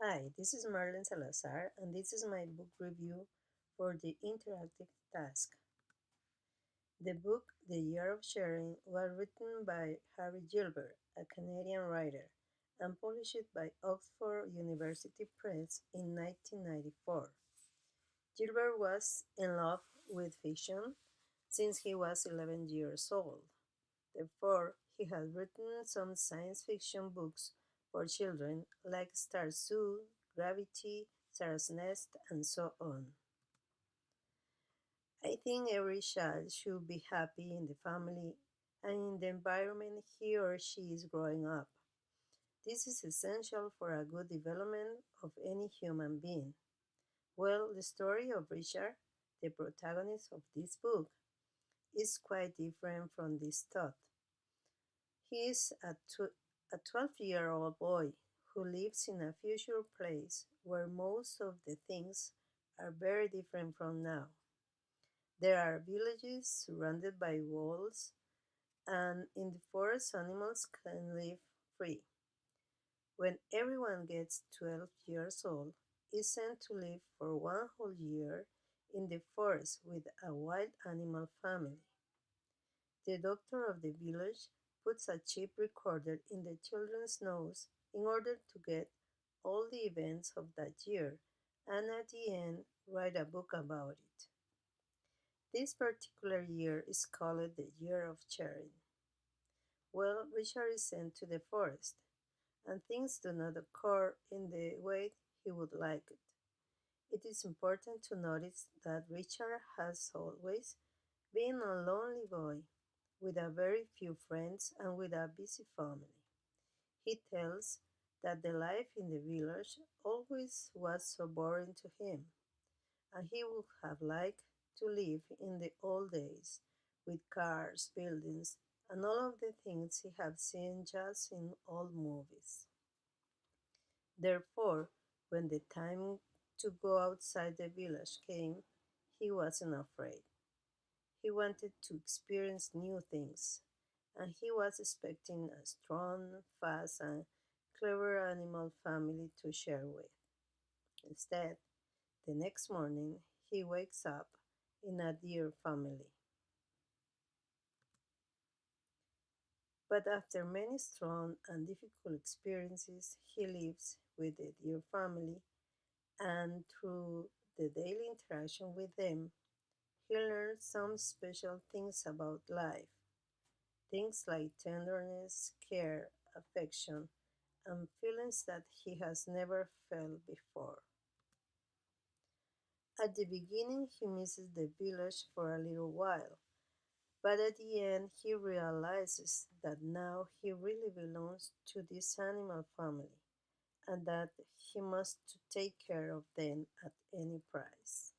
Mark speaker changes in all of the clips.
Speaker 1: Hi, this is Marlene Salazar, and this is my book review for the interactive task. The book, The Year of Sharing, was written by Harry Gilbert, a Canadian writer, and published by Oxford University Press in 1994. Gilbert was in love with fiction since he was 11 years old. Therefore, he has written some science fiction books for children like Star Zoo, Gravity, Sarah's Nest, and so on. I think every child should be happy in the family and in the environment he or she is growing up. This is essential for a good development of any human being. Well, the story of Richard, the protagonist of this book, is quite different from this thought. He is a 12-year-old boy who lives in a future place where most of the things are very different from now. There are villages surrounded by walls, and in the forest, animals can live free. When everyone gets 12 years old, is sent to live for one whole year in the forest with a wild animal family. The doctor of the village puts a chip recorder in the children's nose in order to get all the events of that year and at the end write a book about it. This particular year is called the Year of Sharing. Well, Richard is sent to the forest, and things do not occur in the way he would like it. It is important to notice that Richard has always been a lonely boy with a very few friends and with a busy family. He tells that the life in the village always was so boring to him, and he would have liked to live in the old days with cars, buildings, and all of the things he had seen just in old movies. Therefore, when the time to go outside the village came, he wasn't afraid. He wanted to experience new things, and he was expecting a strong, fast, and clever animal family to share with. Instead, the next morning, he wakes up in a deer family. But after many strong and difficult experiences, he lives with the deer family, and through the daily interaction with them, he learns some special things about life. Things like tenderness, care, affection, and feelings that he has never felt before. At the beginning, he misses the village for a little while, but at the end, he realizes that now he really belongs to this animal family and that he must take care of them at any price.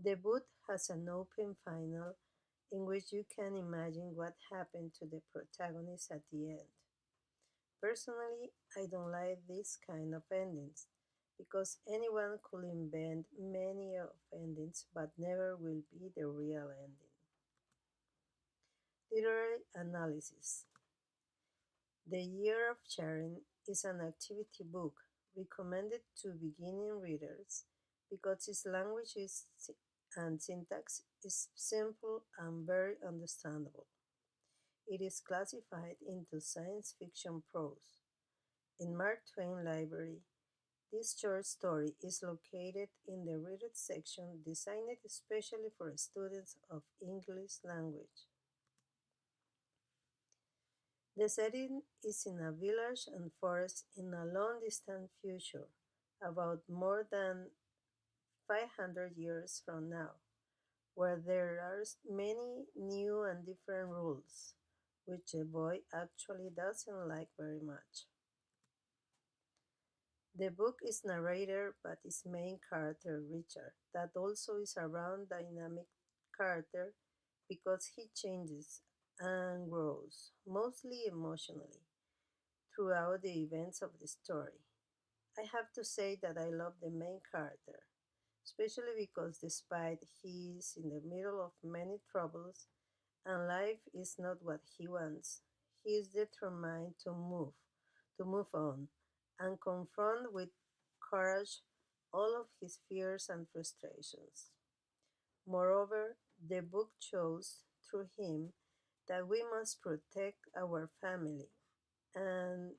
Speaker 1: The book has an open final in which you can imagine what happened to the protagonist at the end. Personally, I don't like this kind of endings because anyone could invent many of endings but never will be the real ending. Literary analysis. The Year of Sharing is an activity book recommended to beginning readers because its language and syntax is simple and very understandable. It is classified into science fiction prose. In Mark Twain Library, this short story is located in the Read It section designed especially for students of English language. The setting is in a village and forest in a long distant future, about more than 500 years from now, where there are many new and different rules, which the boy actually doesn't like very much. The book is narrated by its main character, Richard, that also is a round dynamic character because he changes and grows, mostly emotionally, throughout the events of the story. I have to say that I love the main character, especially because despite he is in the middle of many troubles and life is not what he wants, he is determined to move on, and confront with courage all of his fears and frustrations. Moreover, the book shows through him that we must protect our family and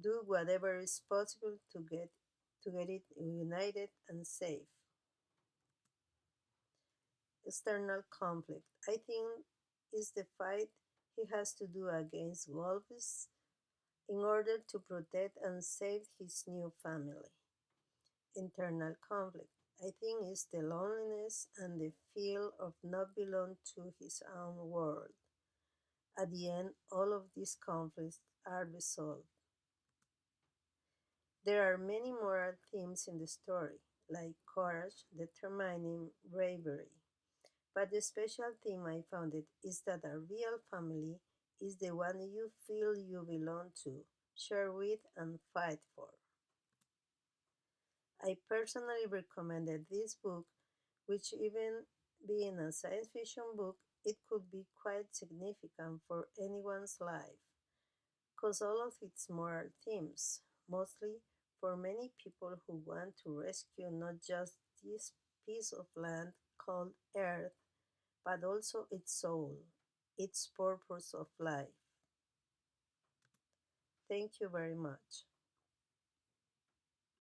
Speaker 1: do whatever is possible to get it united and safe. External conflict, I think, is the fight he has to do against wolves in order to protect and save his new family. Internal conflict, I think, is the loneliness and the feel of not belong to his own world. At the end, all of these conflicts are resolved. There are many moral themes in the story, like courage, determining, bravery. But the special theme I found it is that a real family is the one you feel you belong to, share with, and fight for. I personally recommended this book, which, even being a science fiction book, it could be quite significant for anyone's life, because all of its moral themes, mostly for many people who want to rescue not just this piece of land called Earth, but also its soul, its purpose of life. Thank you very much.